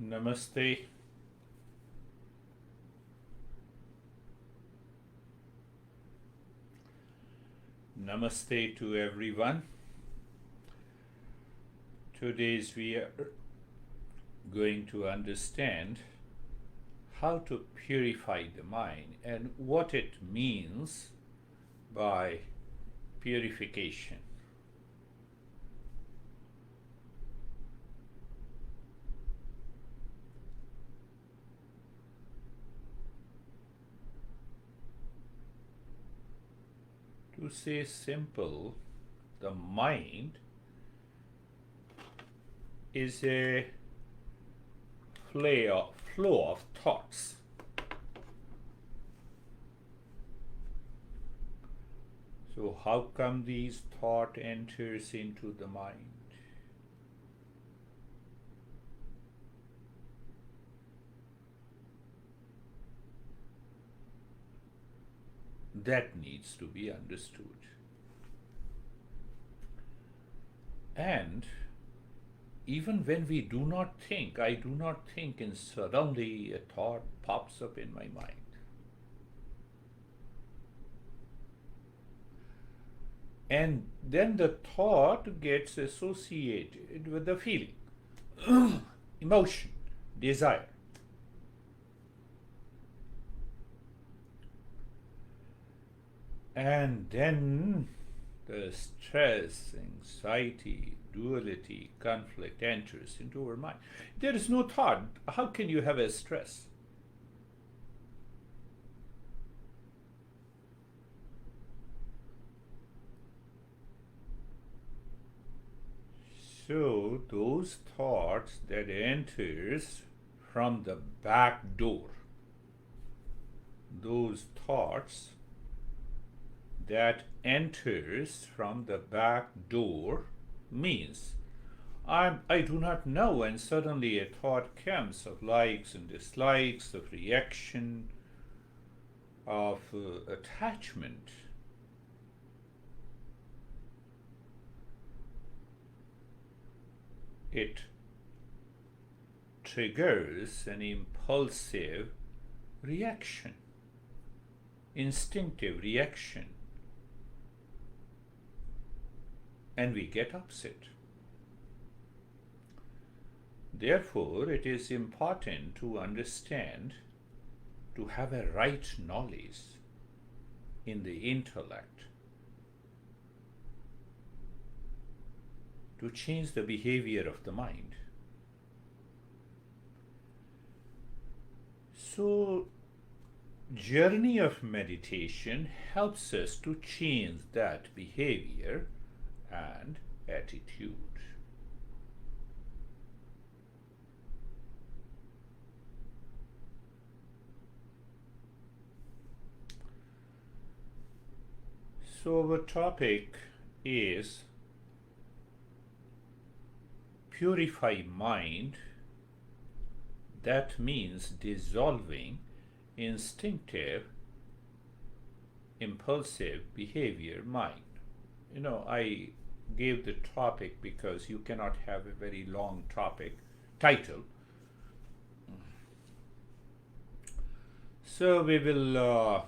Namaste. Namaste to everyone. Today's we are going to understand how to purify the mind and what it means by purification. To say simple, the mind is a flow of thoughts. So how come these thought enters into the mind? That needs to be understood. And even when we do not think, I do not think, and suddenly a thought pops up in my mind. And then the thought gets associated with the feeling, emotion, desire. And then the stress, anxiety, duality, conflict enters into our mind. There is no thought. How can you have a stress? So those thoughts that enters from the back door, those thoughts that enters from the back door means I do not know, and suddenly a thought comes of likes and dislikes, of reaction, of attachment. It triggers an impulsive reaction, instinctive reaction, and we get upset. Therefore, it is important to understand, to have a right knowledge in the intellect, to change the behavior of the mind. So, journey of meditation helps us to change that behavior and attitude. So our topic is purify mind. That means dissolving instinctive, impulsive behavior mind. I gave the topic because you cannot have a very long topic title. So we will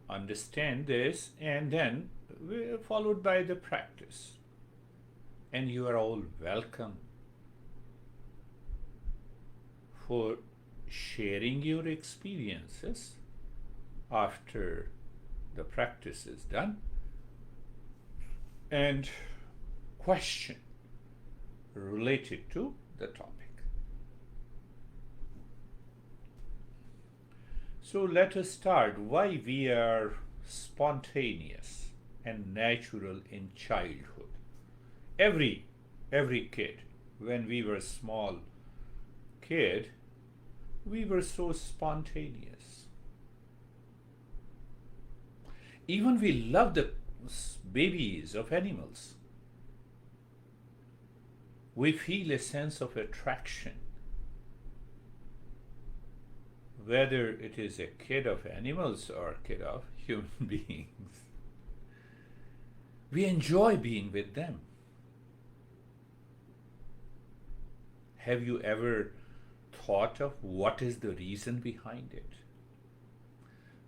understand this, and then followed by the practice. And you are all welcome for sharing your experiences after the practice is done, and question related to the topic. So let us start why we are spontaneous and natural in childhood. Every kid, when we were small kid, we were so spontaneous. Even we loved the babies of animals. We feel a sense of attraction, whether it is a kid of animals or a kid of human beings. We enjoy being with them. Have you ever thought of what is the reason behind it?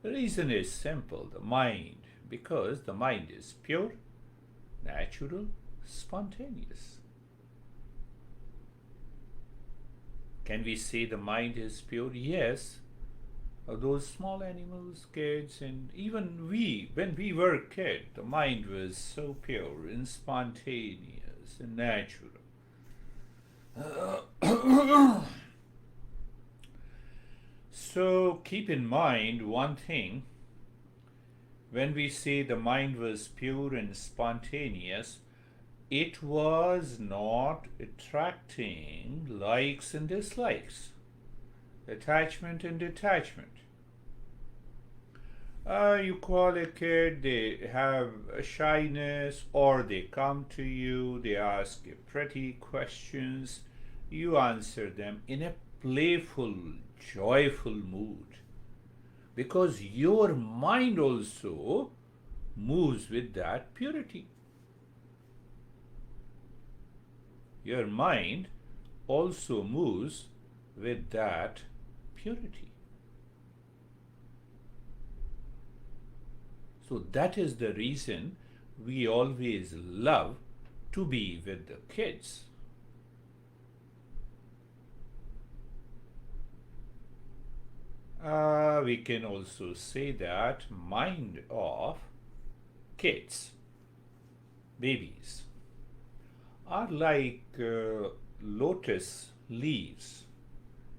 The reason is simple, the mind, because the mind is pure, natural, spontaneous. Can we say the mind is pure? Yes. Those small animals, kids, and even we, when we were a kid, the mind was so pure and spontaneous and natural. So keep in mind one thing. When we say the mind was pure and spontaneous, it was not attracting likes and dislikes, attachment and detachment. You call a kid, they have a shyness, or they come to you, they ask you pretty questions, you answer them in a playful, joyful mood. Because your mind also moves with that purity. Your mind also moves with that purity. So that is the reason we always love to be with the kids. We can also say that mind of kids, babies, are like lotus leaves.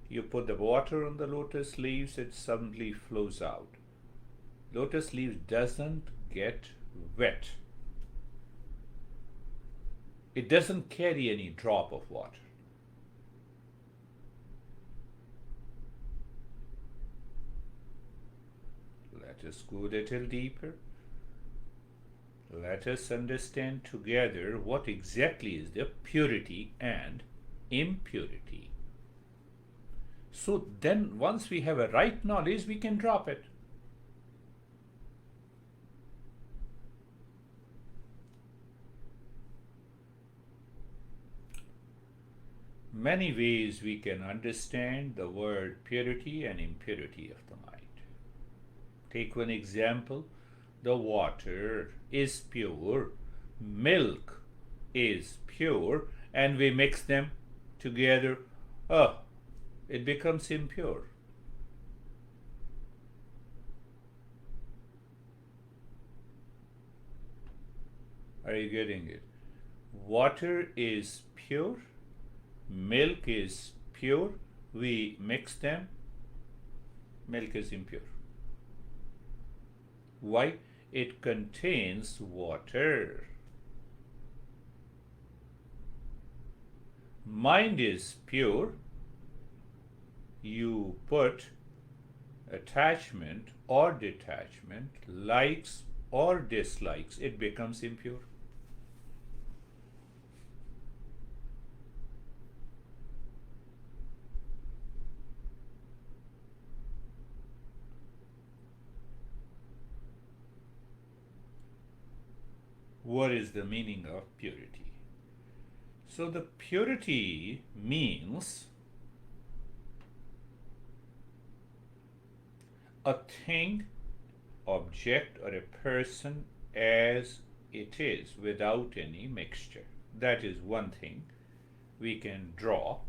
You put the water on the lotus leaves, it suddenly flows out. Lotus leaves doesn't get wet. It doesn't carry any drop of water. Let us go a little deeper. Let us understand together what exactly is the purity and impurity. So then once we have a right knowledge, we can drop it. Many ways we can understand the word purity and impurity of the mind. Take one example. The water is pure, milk is pure, and we mix them together. It becomes impure. Are you getting it? Water is pure, milk is pure, we mix them, milk is impure. Why? It contains water. Mind is pure. You put attachment or detachment, likes or dislikes, it becomes impure. What is the meaning of purity? So the purity means a thing, object, or a person as it is without any mixture. That is one thing we can draw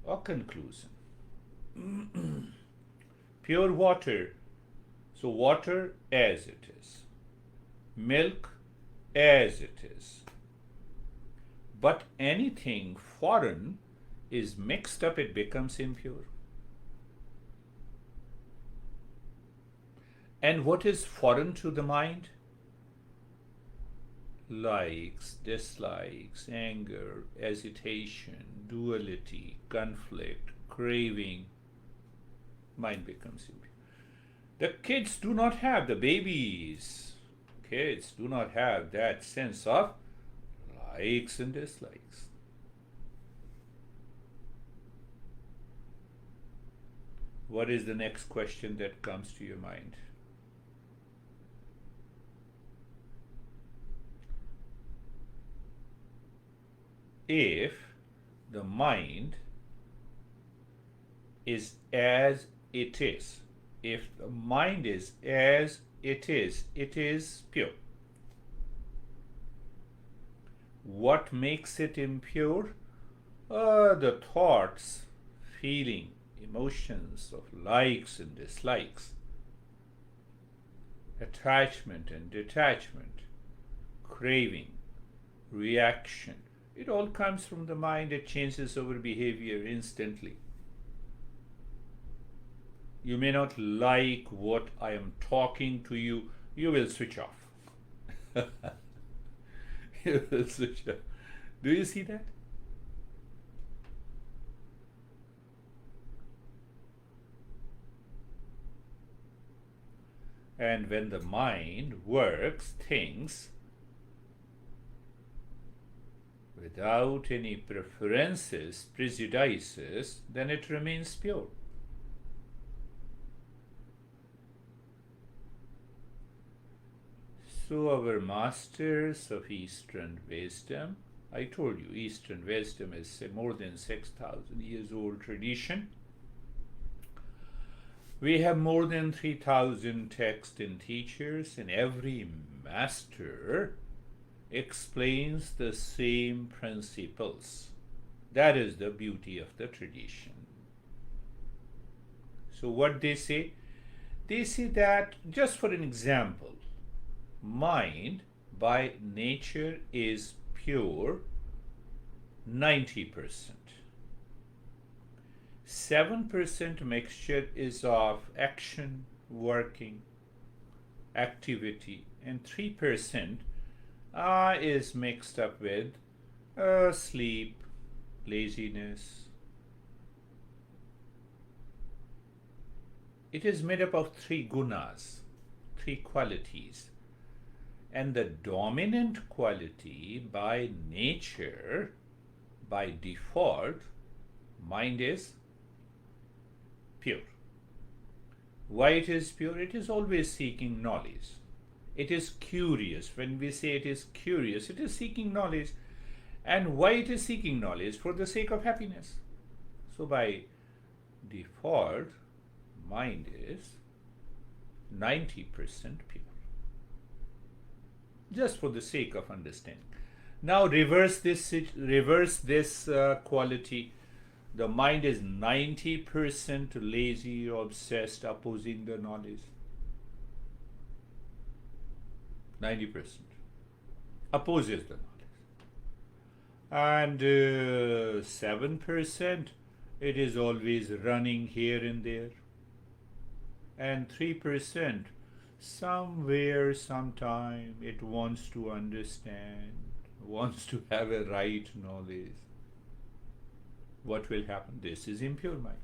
a conclusion. Pure water, so water as it is, milk as it is. But anything foreign is mixed up, it becomes impure. And what is foreign to the mind? Likes, dislikes, anger, agitation, duality, conflict, craving. Mind becomes impure. The kids do not have, the babies, kids do not have that sense of likes and dislikes. What is the next question that comes to your mind? If the mind is as it is. If the mind is as it is pure. What makes it impure? The thoughts, feeling, emotions of likes and dislikes, attachment and detachment, craving, reaction. It all comes from the mind. It changes our behavior instantly. You may not like what I am talking to you. You will switch off. You will switch off. Do you see that? And when the mind works, thinks, without any preferences, prejudices, then it remains pure. So our masters of Eastern wisdom, I told you Eastern wisdom is a more than 6,000 years old tradition. We have more than 3,000 texts and teachers, and every master explains the same principles. That is the beauty of the tradition. So what they say? They say that, just for an example, mind by nature is pure 90%. 7% mixture is of action, working, activity, and 3% is mixed up with sleep, laziness. It is made up of 3 gunas, 3 qualities. And the dominant quality by nature, by default, mind is pure. Why it is pure? It is always seeking knowledge. It is curious. When we say it is curious, it is seeking knowledge. And why it is seeking knowledge? For the sake of happiness. So by default, mind is 90% pure. Just for the sake of understanding. Now reverse this quality. The mind is 90% lazy, obsessed, opposing the knowledge. 90% opposes the knowledge. And 7% it is always running here and there. And 3% somewhere, sometime it wants to understand, wants to have a right knowledge. What will happen? This is impure mind.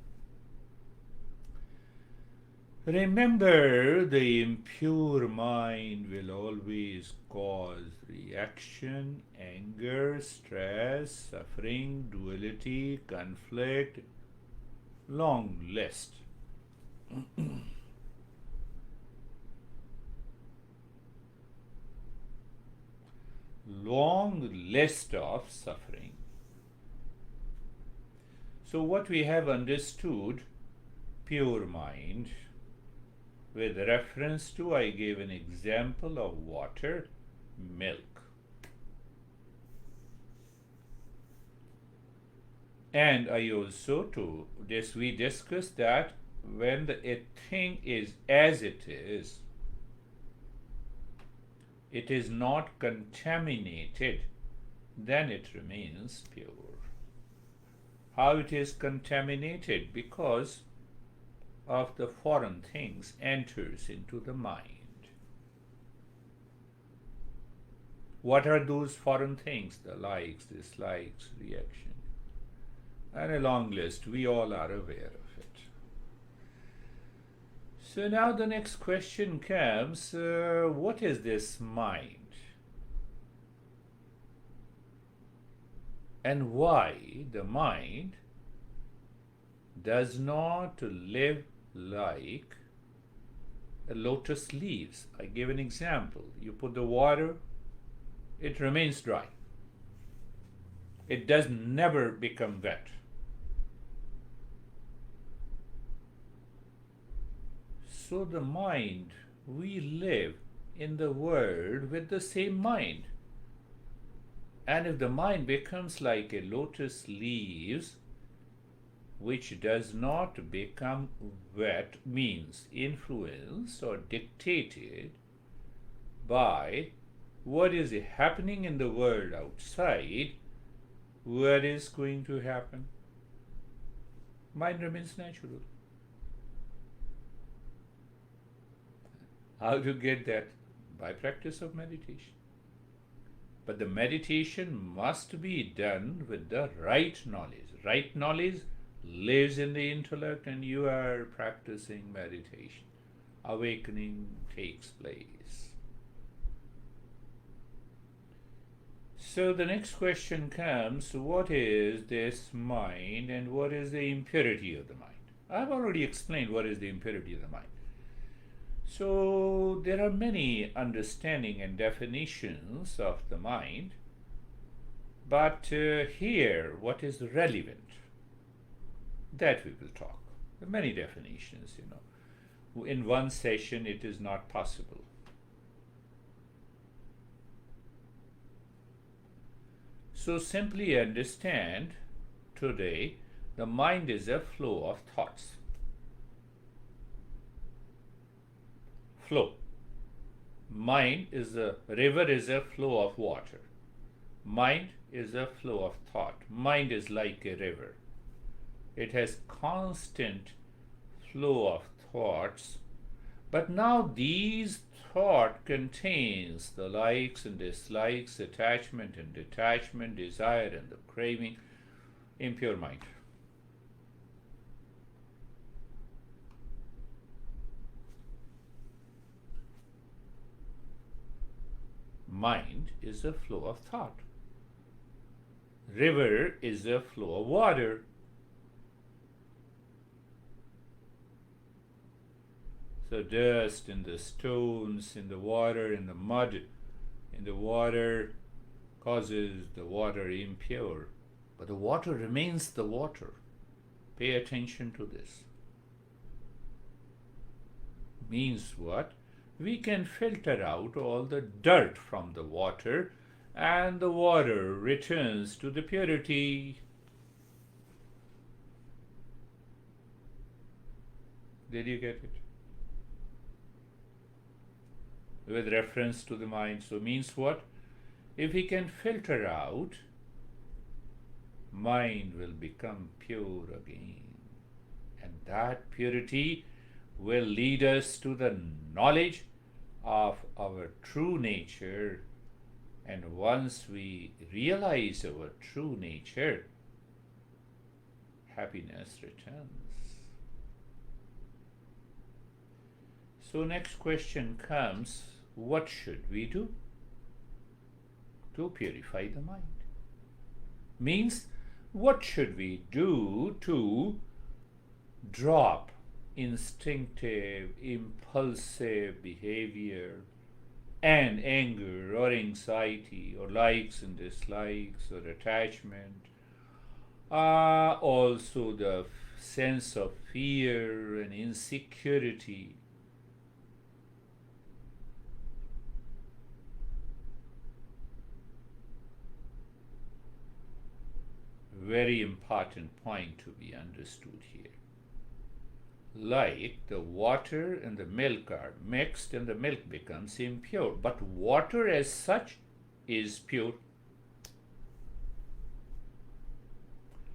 Remember, the impure mind will always cause reaction, anger, stress, suffering, duality, conflict, long list. Long list of suffering. So what we have understood, pure mind, with reference to, I gave an example of water, milk. And I also, we discussed that when a thing is as it is not contaminated, then it remains pure. How it is contaminated? Because of the foreign things enters into the mind. What are those foreign things? The likes, dislikes, reaction. And a long list, we all are aware of it. So now the next question comes, what is this mind? And why the mind does not live like a lotus leaves? I give an example. You put the water, it remains dry. It does never become wet. So the mind, we live in the world with the same mind. And if the mind becomes like a lotus leaves, which does not become wet, means influenced or dictated by what is happening in the world outside, what is going to happen? Mind remains natural. How to get that? By practice of meditation. But the meditation must be done with the right knowledge. Right knowledge lives in the intellect, and you are practicing meditation. Awakening takes place. So the next question comes, what is this mind and what is the impurity of the mind? I've already explained what is the impurity of the mind. So there are many understanding and definitions of the mind, but here what is relevant, that we will talk. There are many definitions, In one session it is not possible. So simply understand today the mind is a flow of thoughts. Flow. Mind is a river, is a flow of water. Mind is a flow of thought. Mind is like a river. It has constant flow of thoughts, but now these thought contains the likes and dislikes, attachment and detachment, desire and the craving, impure mind. Mind is a flow of thought. River is a flow of water. So dust and the stones in the water, in the mud, in the water causes the water impure. But the water remains the water. Pay attention to this. Means what? We can filter out all the dirt from the water and the water returns to the purity. Did you get it? With reference to the mind. So means what? If we can filter out, mind will become pure again. And that purity will lead us to the knowledge of our true nature. And once we realize our true nature, happiness returns. So next question comes, what should we do to purify the mind? Means, what should we do to drop instinctive, impulsive behavior and anger or anxiety or likes and dislikes or attachment, also the sense of fear and insecurity. Very important point to be understood here. Like the water and the milk are mixed and the milk becomes impure, but water as such is pure.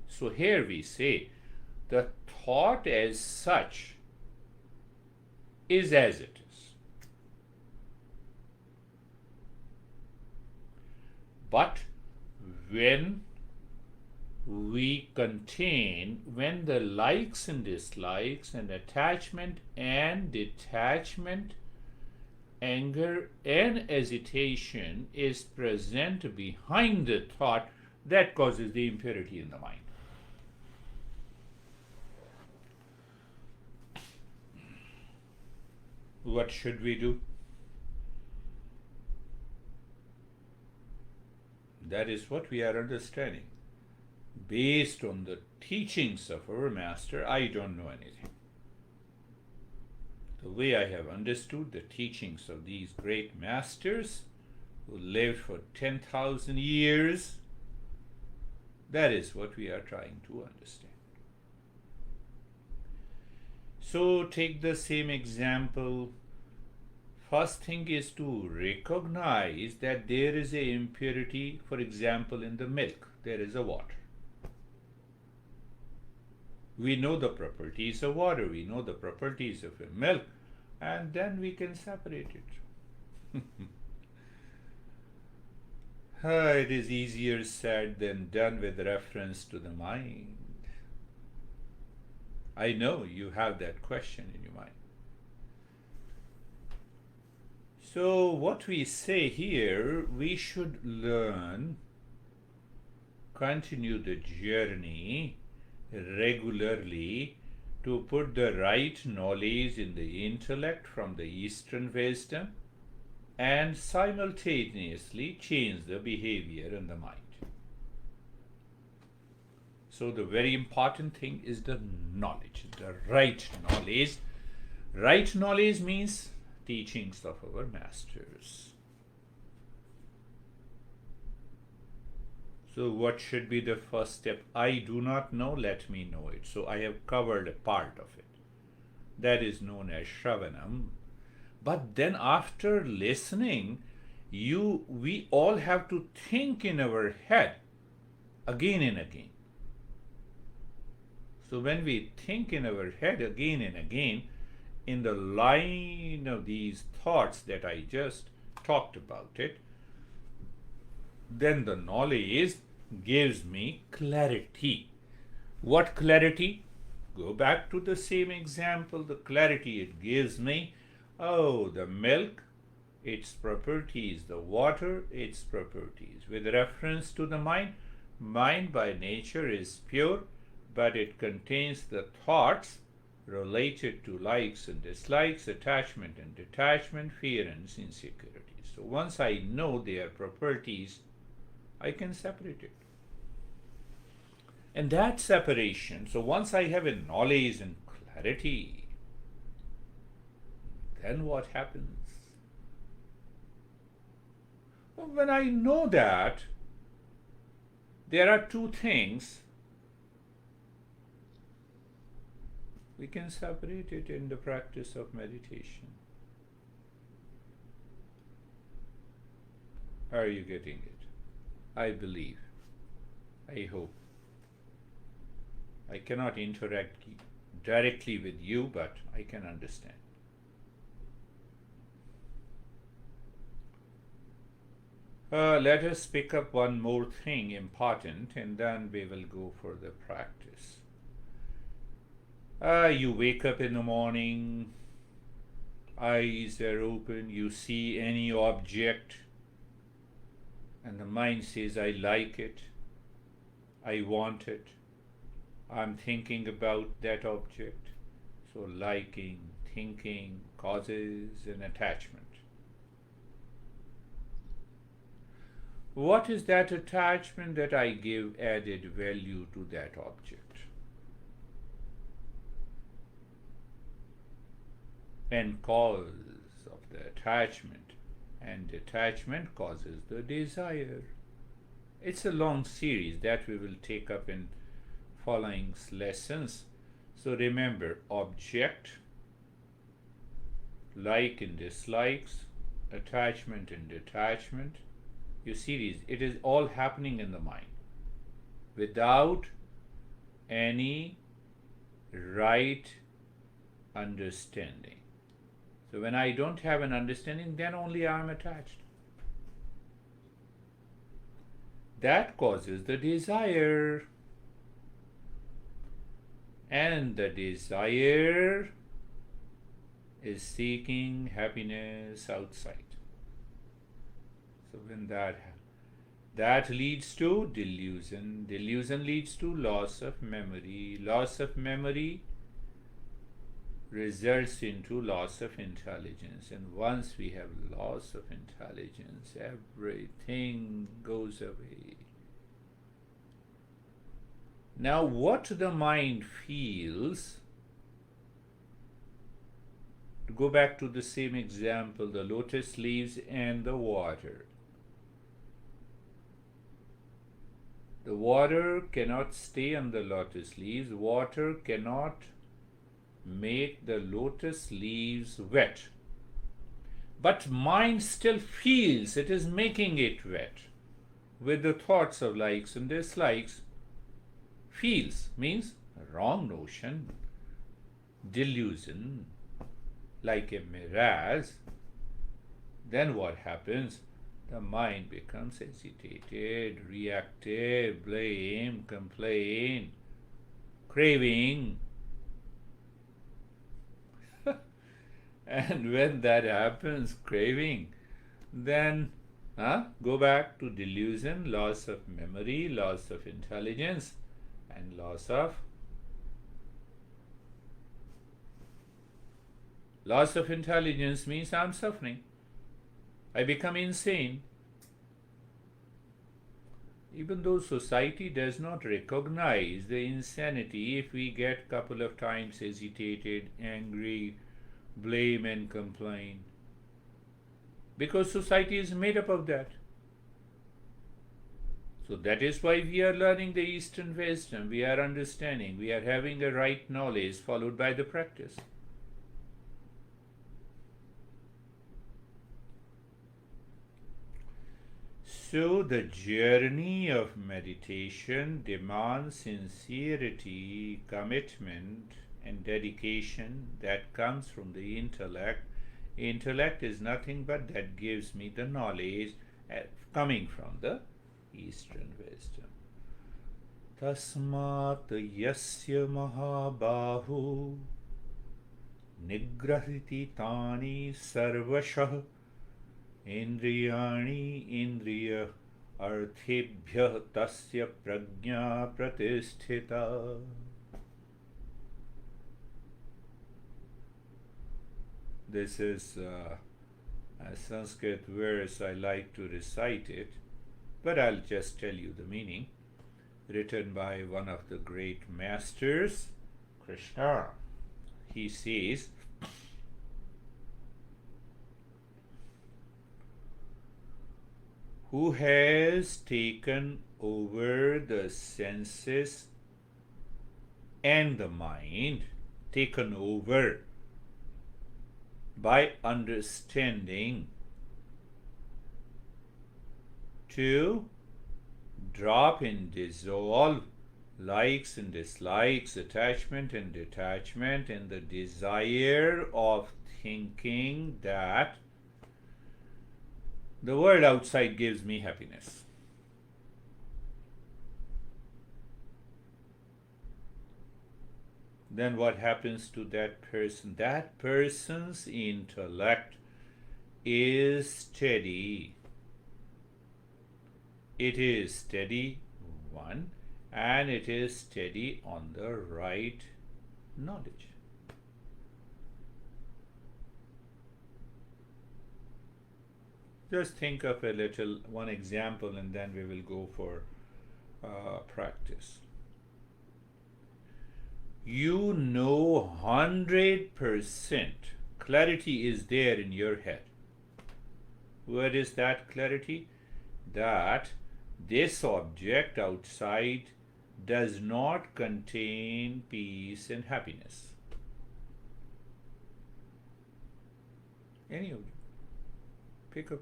So here we say the thought as such is as it is. But when the likes and dislikes and attachment and detachment, anger and agitation is present behind the thought, that causes the impurity in the mind. What should we do? That is what we are understanding. Based on the teachings of our master, I don't know anything. The way I have understood the teachings of these great masters who lived for 10,000 years, that is what we are trying to understand. So take the same example. First thing is to recognize that there is a impurity, for example, in the milk. There is a water. We know the properties of water, we know the properties of a milk, and then we can separate it. It is easier said than done with reference to the mind. I know you have that question in your mind. So, what we say here, we should learn, continue the journey regularly to put the right knowledge in the intellect from the Eastern wisdom and simultaneously change the behavior in the mind. So the very important thing is the knowledge, the right knowledge. Right knowledge means teachings of our masters. So what should be the first step? I do not know, let me know it. So I have covered a part of it. That is known as Shravanam. But then after listening, we all have to think in our head again and again. So when we think in our head again and again, in the line of these thoughts that I just talked about it, then the knowledge gives me clarity. What clarity? Go back to the same example. The clarity it gives me, the milk, its properties, the water, its properties. With reference to the mind, mind by nature is pure, but it contains the thoughts related to likes and dislikes, attachment and detachment, fear and insecurity. So once I know their properties, I can separate it. And that separation, so once I have a knowledge and clarity, then what happens? Well, when I know that, there are two things. We can separate it in the practice of meditation. Are you getting it? I believe. I hope. I cannot interact directly with you, but I can understand. Let us pick up one more thing important, and then we will go for the practice. You wake up in the morning, eyes are open, you see any object, and the mind says, I like it, I want it, I'm thinking about that object. So liking, thinking causes an attachment. What is that attachment that I give added value to that object? And cause of the attachment and detachment causes the desire. It's a long series that we will take up in following lessons. So remember, object, like and dislikes, attachment and detachment. You see, it is all happening in the mind without any right understanding. So when I don't have an understanding, then only I am attached. That causes the desire. And the desire is seeking happiness outside. So when that leads to delusion. Delusion leads to loss of memory. Loss of memory results into loss of intelligence. And once we have loss of intelligence, everything goes away. Now, what the mind feels go back to the same example, the lotus leaves and the water. The water cannot stay on the lotus leaves. Water cannot make the lotus leaves wet. But mind still feels it is making it wet with the thoughts of likes and dislikes. Feels means wrong notion, delusion, like a mirage. Then what happens? The mind becomes agitated, reactive, blame, complain, craving. And when that happens, craving, then go back to delusion, loss of memory, loss of intelligence, and loss of intelligence means I'm suffering. I become insane. Even though society does not recognize the insanity, if we get couple of times agitated, angry, blame and complain, because society is made up of that. So that is why we are learning the Eastern wisdom, we are understanding, we are having a right knowledge followed by the practice. So the journey of meditation demands sincerity, commitment, and dedication that comes from the intellect. Intellect is nothing but that gives me the knowledge coming from the Eastern wisdom. Tasmat yasya mahabahu nigrahiti tani sarvashah Indriyani indriya arthebhyah tasya prajna pratisthita. This is a Sanskrit verse. I like to recite it, but I'll just tell you the meaning. Written by one of the great masters, Krishna. He says, who has taken over the senses and the mind, taken over by understanding, to drop and dissolve likes and dislikes, attachment and detachment, and the desire of thinking that the world outside gives me happiness. Then what happens to that person? That person's intellect is steady. It is steady, one, and it is steady on the right knowledge. Just think of one example, and then we will go for practice. You know 100% clarity is there in your head. What is that clarity? That this object outside does not contain peace and happiness. Any of you? Pick up.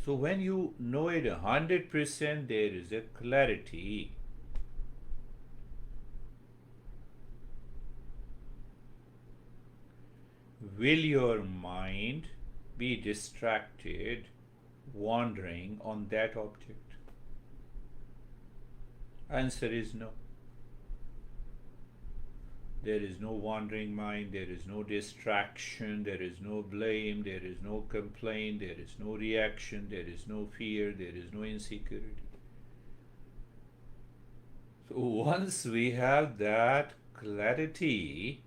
So when you know it 100%, there is a clarity. Will your mind be distracted, wandering on that object? Answer is no. There is no wandering mind, there is no distraction, there is no blame, there is no complaint, there is no reaction, there is no fear, there is no insecurity. So once we have that clarity,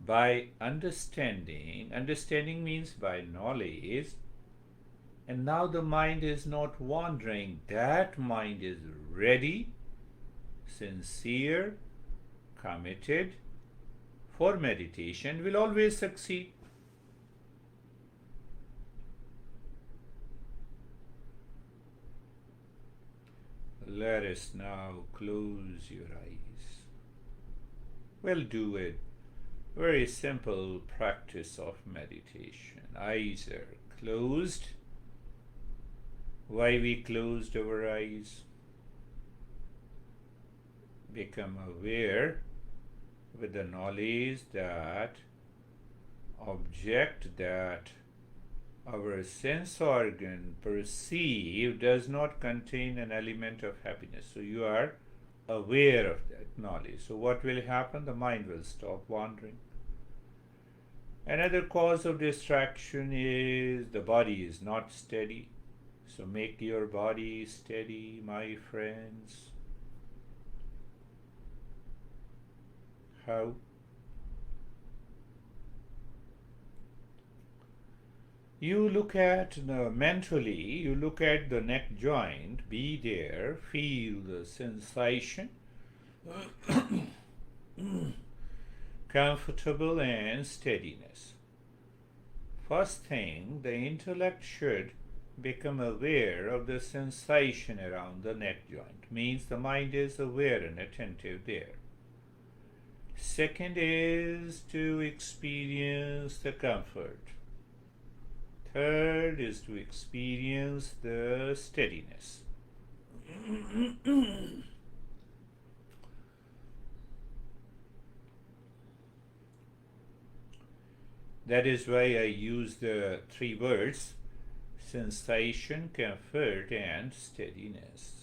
by understanding means by knowledge, and now the mind is not wandering, that mind is ready, sincere, committed, for meditation will always succeed. Let us now close your eyes. We'll do a very simple practice of meditation. Eyes are closed. Why we closed our eyes? Become aware with the knowledge that object that our sense organ perceive does not contain an element of happiness. So you are aware of that knowledge. So what will happen? The mind will stop wandering. Another cause of distraction is the body is not steady. So make your body steady, my friends. How? You look at mentally, you look at the neck joint, be there, feel the sensation, comfortable and steadiness. First thing, the intellect should become aware of the sensation around the neck joint, means the mind is aware and attentive there. Second is to experience the comfort. Third is to experience the steadiness. That is why I use the three words: sensation, comfort, and steadiness.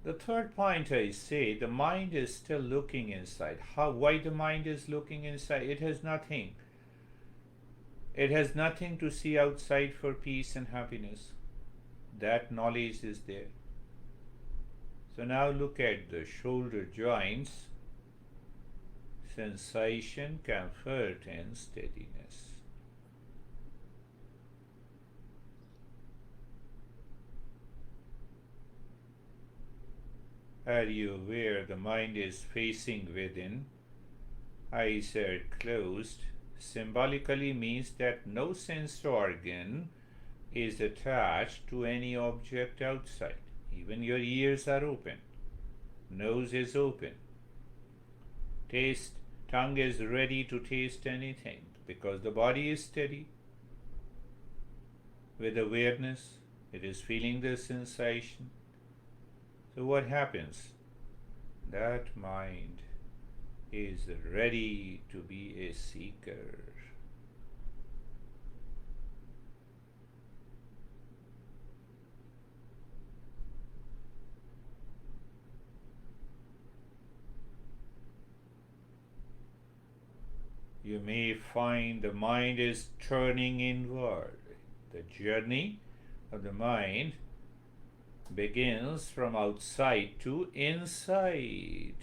The third point I say, the mind is still looking inside. Why the mind is looking inside? It has nothing. It has nothing to see outside for peace and happiness. That knowledge is there. So now look at the shoulder joints, sensation, comfort, and steadiness. Are you aware the mind is facing within? Eyes are closed. Symbolically means that no sense organ is attached to any object outside. Even your ears are open. Nose is open. Tongue is ready to taste anything because the body is steady. With awareness, it is feeling the sensation. So what happens? That mind is ready to be a seeker. You may find the mind is turning inward. The journey of the mind begins from outside to inside.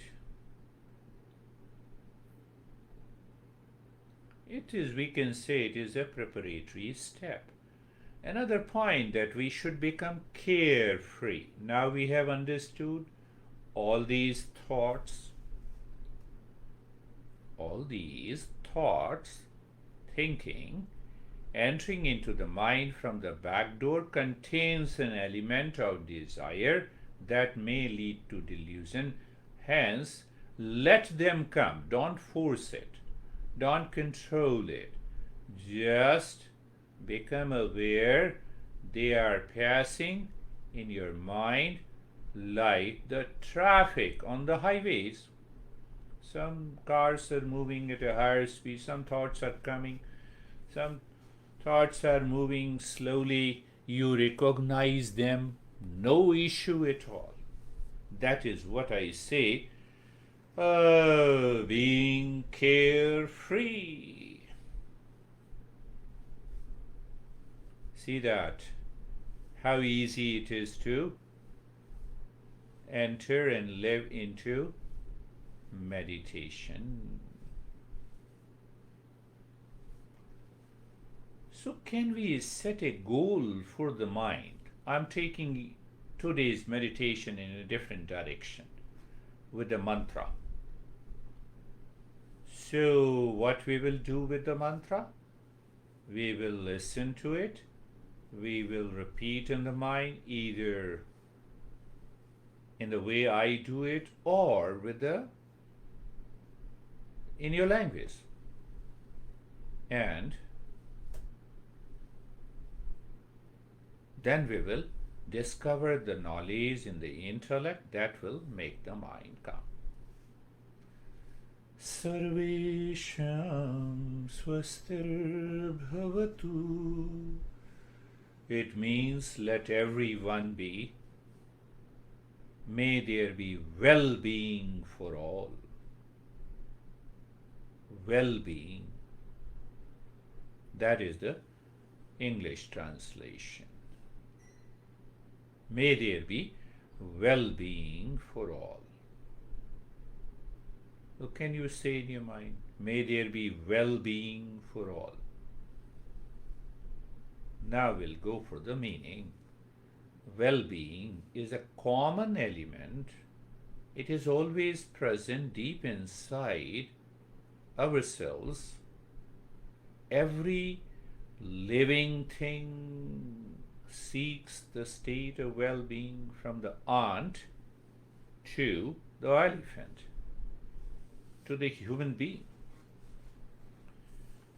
We can say it is a preparatory step. Another point that we should become carefree. Now we have understood all these thoughts, thinking, entering into the mind from the back door contains an element of desire that may lead to delusion. Hence, let them come. Don't force it. Don't control it. Just become aware they are passing in your mind like the traffic on the highways. Some cars are moving at a higher speed, some thoughts are coming, some thoughts are moving slowly. You recognize them, no issue at all. That is what I say, being carefree. See that, how easy it is to enter and live into meditation. So can we set a goal for the mind? I'm taking today's meditation in a different direction with the mantra. So, what we will do with the mantra? We will listen to it. We will repeat in the mind, either in the way I do it or in your language. And then we will discover the knowledge in the intellect that will make the mind calm. Sarvesham swastir bhavatu. It means let everyone be. May there be well-being for all. Well-being. That is the English translation. May there be well-being for all. So can you say in your mind, may there be well-being for all? Now we'll go for the meaning. Well-being is a common element. It is always present deep inside ourselves. Every living thing seeks the state of well-being, from the ant to the elephant to the human being.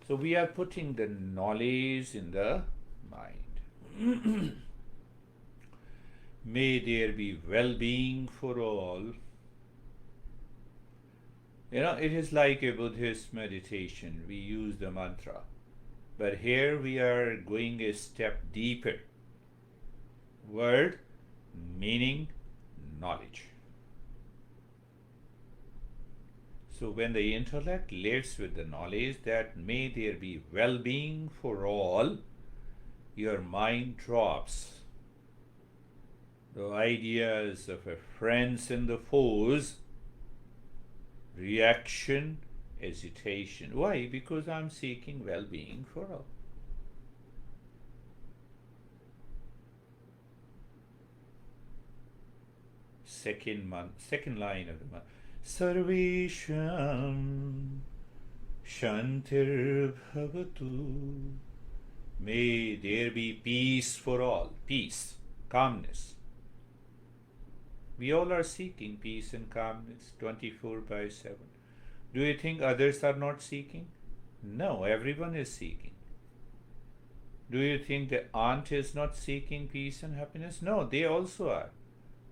So we are putting the knowledge in the mind. May there be well-being for all. It is like a Buddhist meditation. We use the mantra. But here we are going a step deeper. Word, meaning, knowledge. So when the intellect lives with the knowledge that may there be well-being for all, your mind drops the ideas of a friends and the foes, reaction, hesitation. Why? Because I'm seeking well-being for all. Second line of the mantra. Sarvesham Shantir Bhavatu. May there be peace for all. Peace, calmness. We all are seeking peace and calmness 24/7. Do you think others are not seeking? No, everyone is seeking. Do you think the ant is not seeking peace and happiness? No, they also are.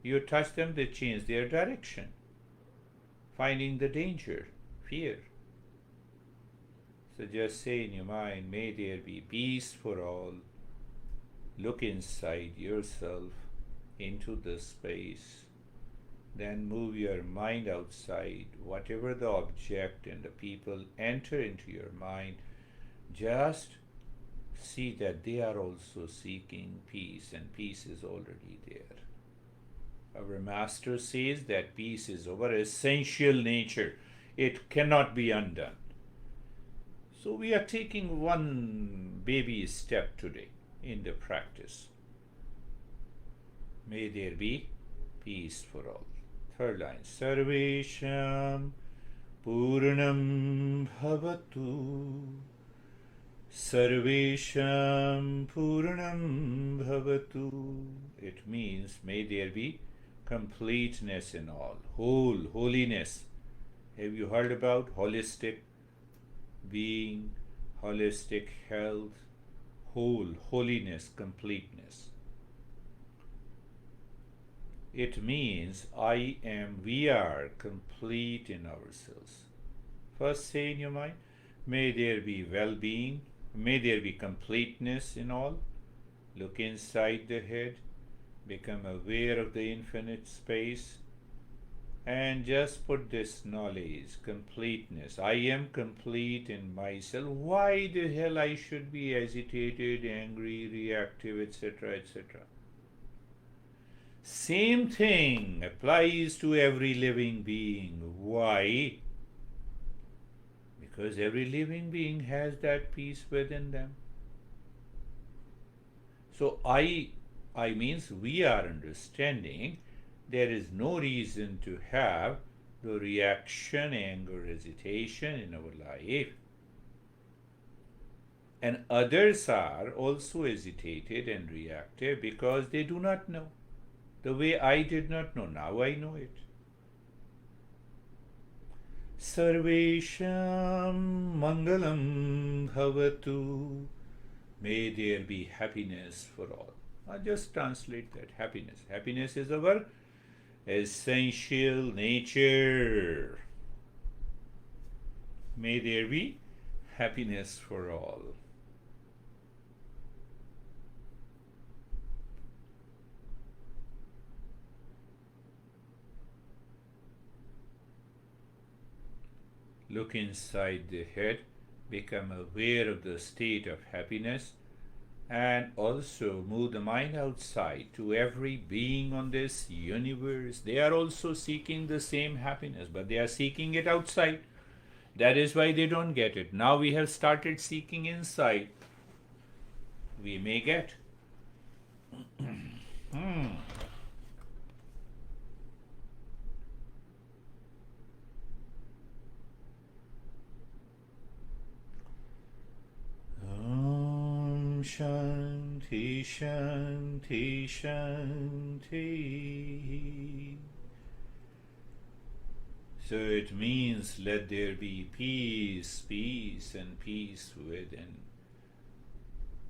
You touch them, they change their direction, finding the danger, fear. So just say in your mind, may there be peace for all. Look inside yourself into the space. Then move your mind outside. Whatever the object and the people enter into your mind, just see that they are also seeking peace, and peace is already there. Our master says that peace is our essential nature. It cannot be undone. So we are taking one baby step today in the practice. May there be peace for all. Third line. Sarvesham Purnam Bhavatu. Sarvesham Purnam Bhavatu. It means may there be completeness in all. Whole, holiness. Have you heard about holistic being, holistic health, whole, holiness, completeness? It means we are complete in ourselves. First say in your mind, may there be well-being, may there be completeness in all. Look inside the head, become aware of the infinite space, and just put this knowledge, completeness. I am complete in myself. Why the hell I should be agitated, angry, reactive, etc., etc.? Same thing applies to every living being. Why? Because every living being has that peace within them. So I means we are understanding there is no reason to have the reaction, anger, hesitation in our life. And others are also agitated and reactive because they do not know. The way I did not know, now I know it. Sarvesham Mangalam Bhavatu. May there be happiness for all. I just translate that happiness. Happiness is our essential nature. May there be happiness for all. Look inside the head, become aware of the state of happiness, and also move the mind outside to every being on this universe. They are also seeking the same happiness, but they are seeking it outside. That is why they don't get it. Now we have started seeking inside. We may get. Shanti, Shanti, Shanti. So it means let there be peace, peace, and peace within.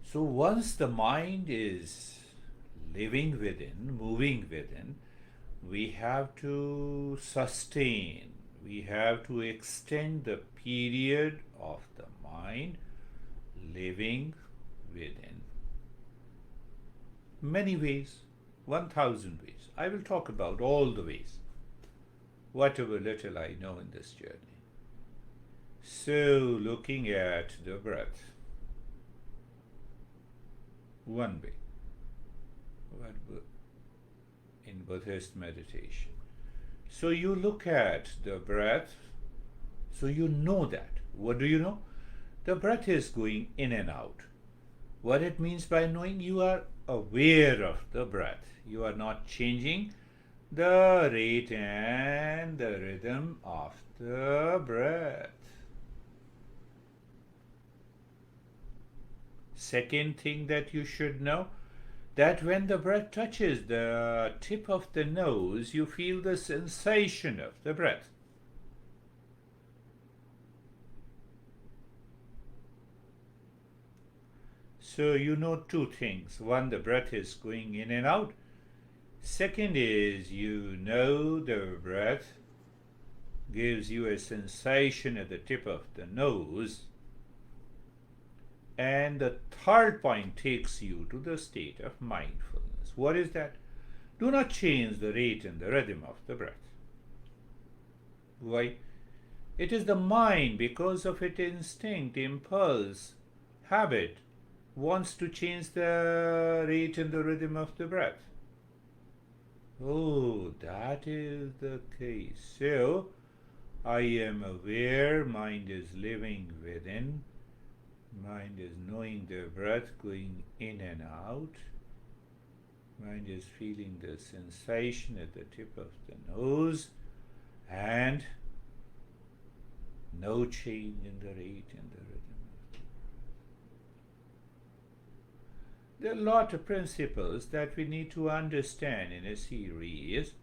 So once the mind is living within, moving within, we have to sustain, we have to extend the period of the mind living within. Many ways, 1,000 ways. I will talk about all the ways, whatever little I know in this journey. So, looking at the breath, one way, in Buddhist meditation. So, you look at the breath, so you know that. What do you know? The breath is going in and out. What it means by knowing, you are aware of the breath. You are not changing the rate and the rhythm of the breath. Second thing that you should know, that when the breath touches the tip of the nose, you feel the sensation of the breath. So you know two things. One, the breath is going in and out. Second is, you know the breath gives you a sensation at the tip of the nose. And the third point takes you to the state of mindfulness. What is that? Do not change the rate and the rhythm of the breath. Why? It is the mind, because of its instinct, impulse, habit, wants to change the rate and the rhythm of the breath. Oh, that is the case. So, I am aware, mind is living within, mind is knowing the breath going in and out, mind is feeling the sensation at the tip of the nose, and no change in the rate and the rhythm. There are a lot of principles that we need to understand in a series.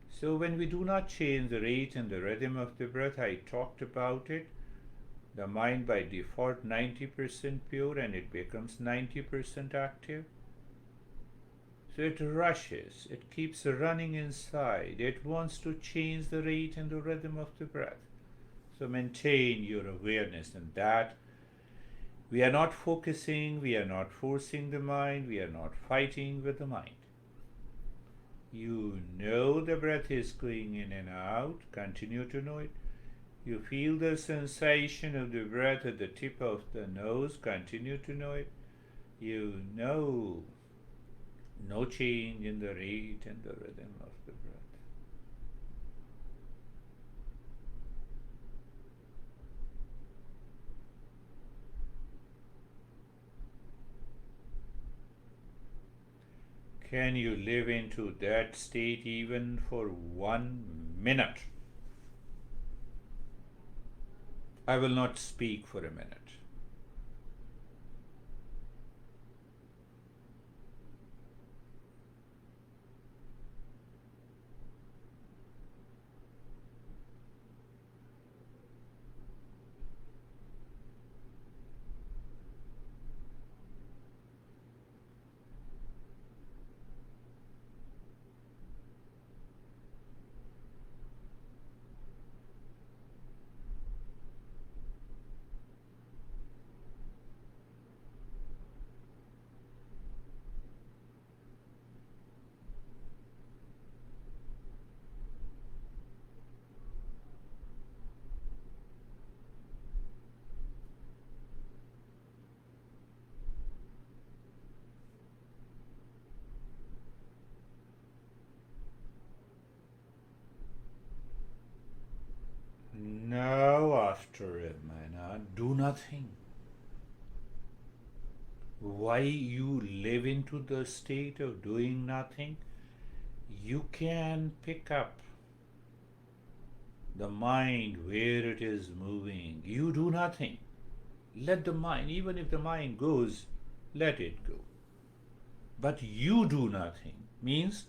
So when we do not change the rate and the rhythm of the breath, I talked about it. The mind by default 90% pure, and it becomes 90% active. So it rushes, it keeps running inside, it wants to change the rate and the rhythm of the breath. So maintain your awareness in that. We are not focusing, we are not forcing the mind, we are not fighting with the mind. You know the breath is going in and out, continue to know it. You feel the sensation of the breath at the tip of the nose, continue to know it. You know no change in the rate and the rhythm of the breath. Can you live into that state even for 1 minute? I will not speak for a minute. Now, after a minute, do nothing. Why you live into the state of doing nothing? You can pick up the mind where it is moving. You do nothing. Let the mind, even if the mind goes, let it go. But you do nothing means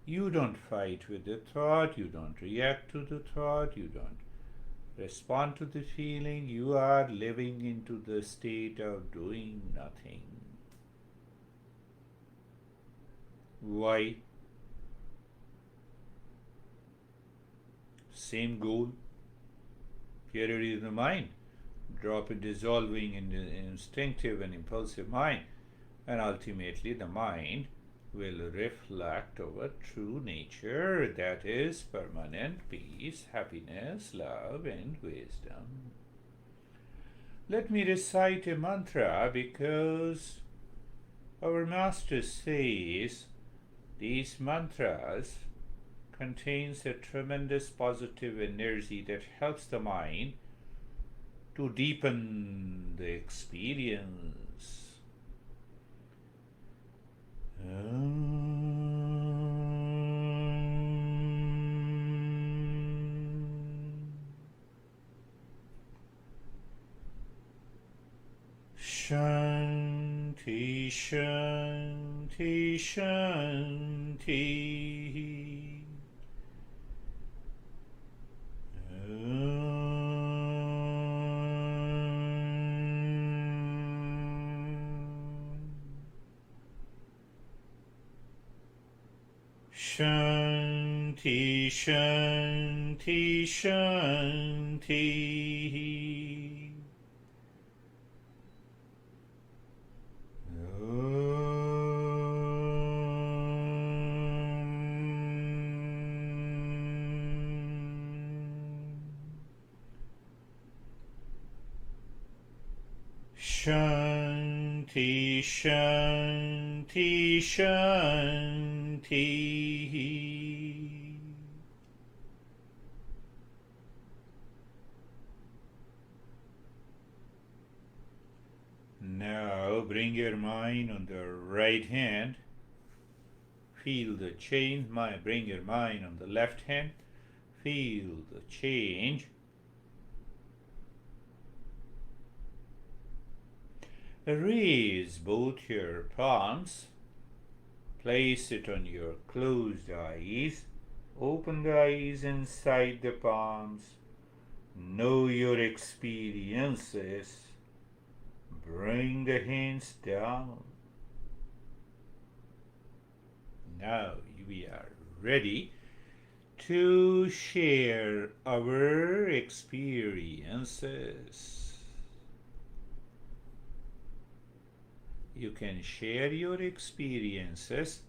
you don't fight with the thought, you don't react to the thought, you don't respond to the feeling. You are living into the state of doing nothing. Why? Same goal. Purity of the mind. Drop it dissolving in the instinctive and impulsive mind, and ultimately the mind will reflect our true nature, that is permanent peace, happiness, love, and wisdom. Let me recite a mantra because our master says these mantras contains a tremendous positive energy that helps the mind to deepen the experience. Shanti, Shanti, Shanti. Shanti, Shanti, Shanti. Shanti, Shanti, Shanti. Now bring your mind on the right hand. Feel the change. Bring your mind on the left hand. Feel the change. Raise both your palms. Place it on your closed eyes. Open the eyes inside the palms. Know your experiences. Bring the hands down. Now we are ready to share our experiences. You can share your experiences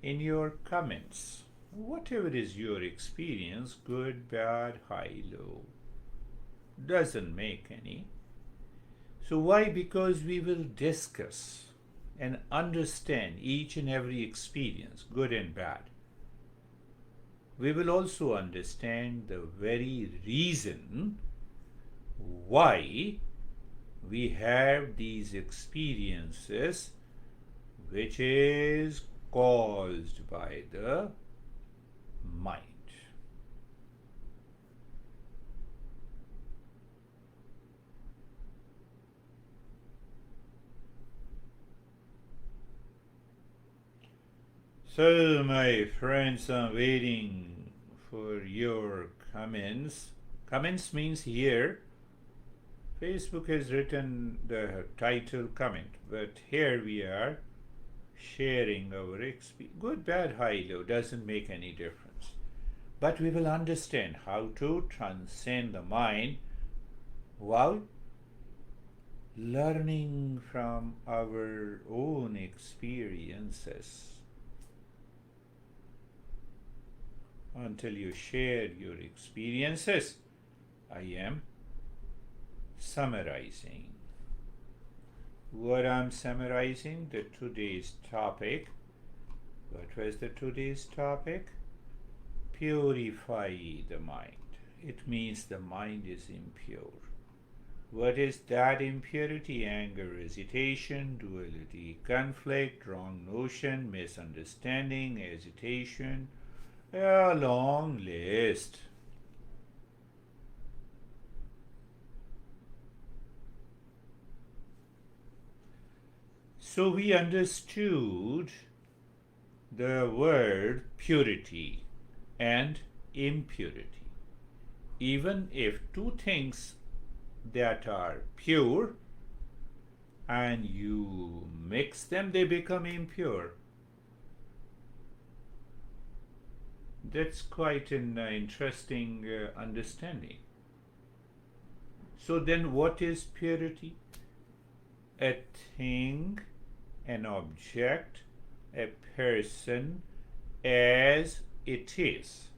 in your comments. Whatever is your experience, good, bad, high, low, doesn't make any. So why? Because we will discuss and understand each and every experience, good and bad. We will also understand the very reason why we have these experiences which is caused by the mind. So, my friends, I'm waiting for your comments. Comments means here, Facebook has written the title comment, but here we are sharing our experience. Good, bad, high, low doesn't make any difference. But we will understand how to transcend the mind while learning from our own experiences. Until you share your experiences, I am summarizing. What I'm summarizing, the today's topic. What was the today's topic? Purify the mind. It means the mind is impure. What is that impurity? Anger, hesitation, duality, conflict, wrong notion, misunderstanding, hesitation. A long list. So we understood the word purity and impurity. Even if two things that are pure and you mix them, they become impure. That's quite an interesting understanding. So then what is purity? A thing, an object, a person as it is.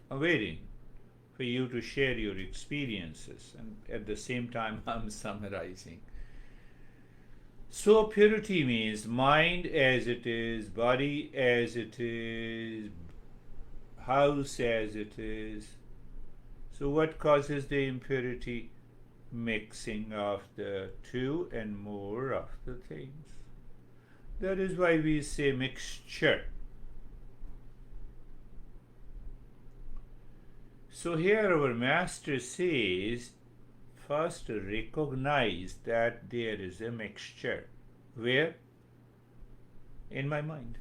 I'm waiting for you to share your experiences, and at the same time I'm summarizing. So purity means mind as it is, body as it is, house as it is. So what causes the impurity? Mixing of the two and more of the things. That is why we say mixture. So here our master says, first recognize that there is a mixture. Where? In my mind.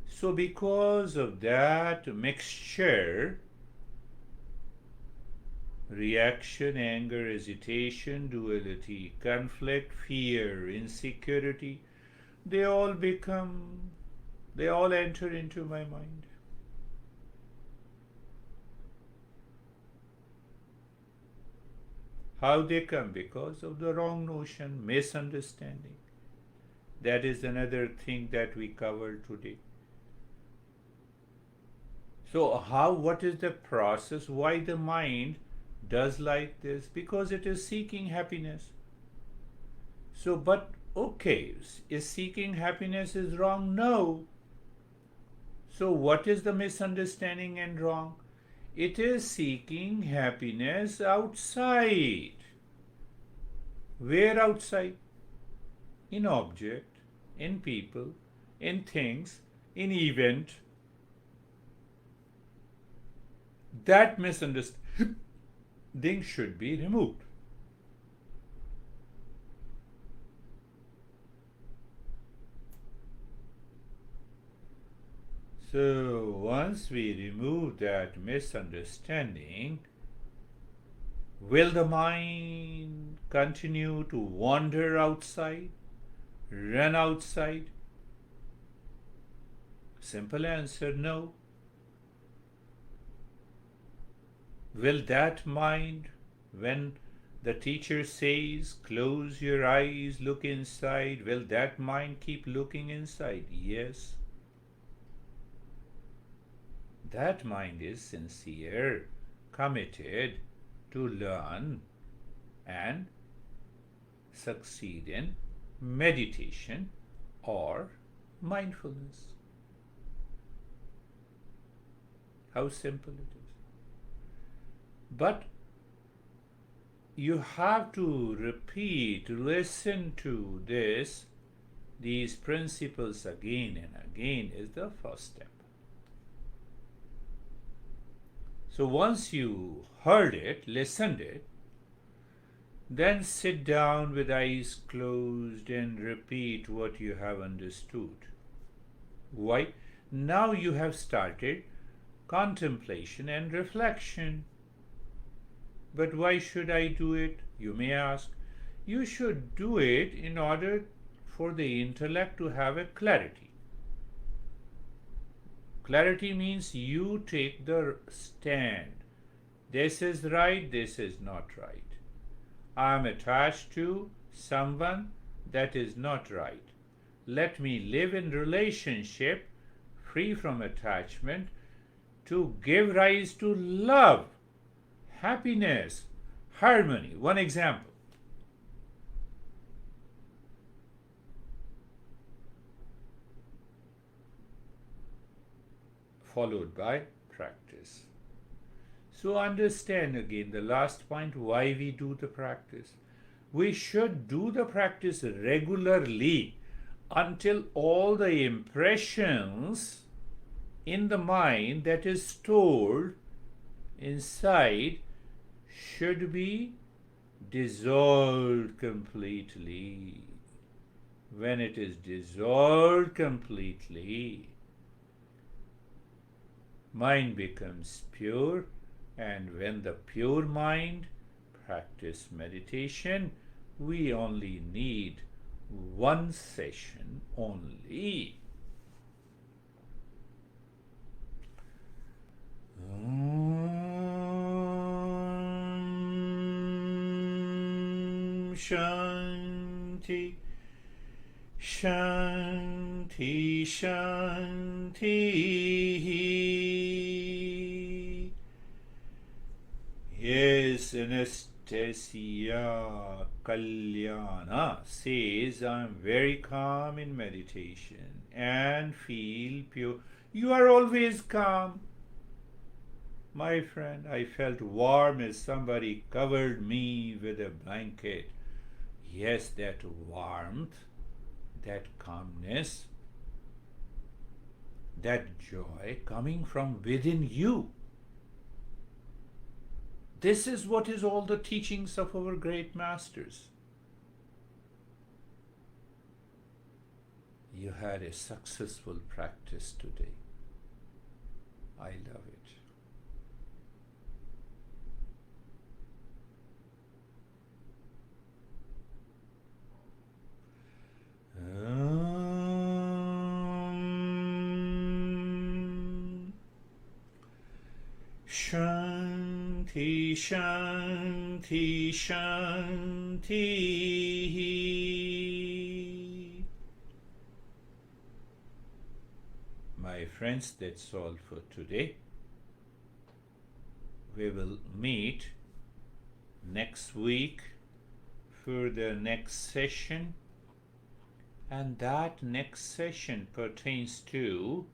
So because of that mixture, reaction, anger, hesitation, duality, conflict, fear, insecurity, they all enter into my mind. How they come? Because of the wrong notion, misunderstanding. That is another thing that we covered today. So what is the process? Why the mind does like this? Because it is seeking happiness. So, but okay, is seeking happiness is wrong? No. So what is the misunderstanding and wrong? It is seeking happiness outside. Where outside? In object, in people, in things, in event. That misunderstanding should be removed. So once we remove that misunderstanding, will the mind continue to wander outside, run outside? Simple answer, no. Will that mind, when the teacher says, close your eyes, look inside, will that mind keep looking inside? Yes. That mind is sincere, committed to learn and succeed in meditation or mindfulness. How simple it is. But you have to repeat, listen to these principles again and again is the first step. So once you heard it, listened it, then sit down with eyes closed and repeat what you have understood. Why? Now you have started contemplation and reflection. But why should I do it? You may ask. You should do it in order for the intellect to have a clarity. Clarity means you take the stand. This is right, this is not right. I am attached to someone that is not right. Let me live in relationship free from attachment to give rise to love, happiness, harmony. One example. Followed by practice. So understand again the last point, why we do the practice. We should do the practice regularly until all the impressions in the mind that is stored inside should be dissolved completely. When it is dissolved completely, mind becomes pure, and when the pure mind practice meditation, we only need one session only. Shanti, Shanti, Shanti. Yes, Anastasia Kalyana says, I'm very calm in meditation and feel pure. You are always calm. My friend, I felt warm as somebody covered me with a blanket. Yes, that warmth, that calmness, that joy coming from within you. This is what is all the teachings of our great masters. You had a successful practice today. I love it. Shanti, Shanti, Shanti. My friends, that's all for today. We will meet next week for the next session, and that next session pertains to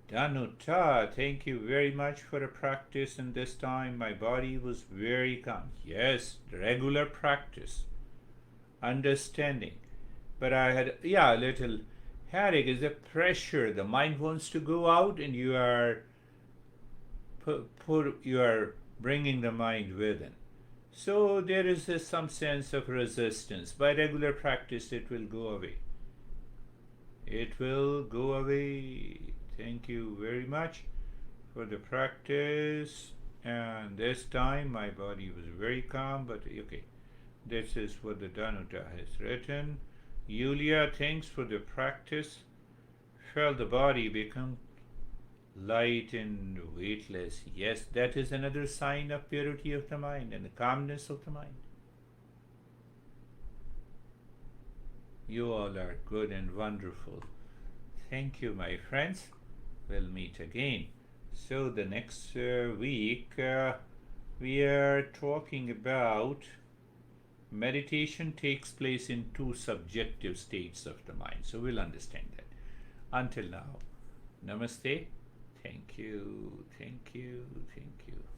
Danuta, thank you very much for the practice, and this time my body was very calm. Yes, regular practice, understanding. But I had, a little headache is the pressure. The mind wants to go out, and you are you are bringing the mind within. So there is some sense of resistance. By regular practice, it will go away. It will go away. Thank you very much for the practice. And this time my body was very calm, but okay. This is what the Danuta has written. Yulia, thanks for the practice. Felt the body become light and weightless. Yes, that is another sign of purity of the mind and the calmness of the mind. You all are good and wonderful. Thank you, my friends. We'll meet again. So the next week we are talking about meditation takes place in two subjective states of the mind. So we'll understand that. Until now, namaste. Thank you, thank you, thank you.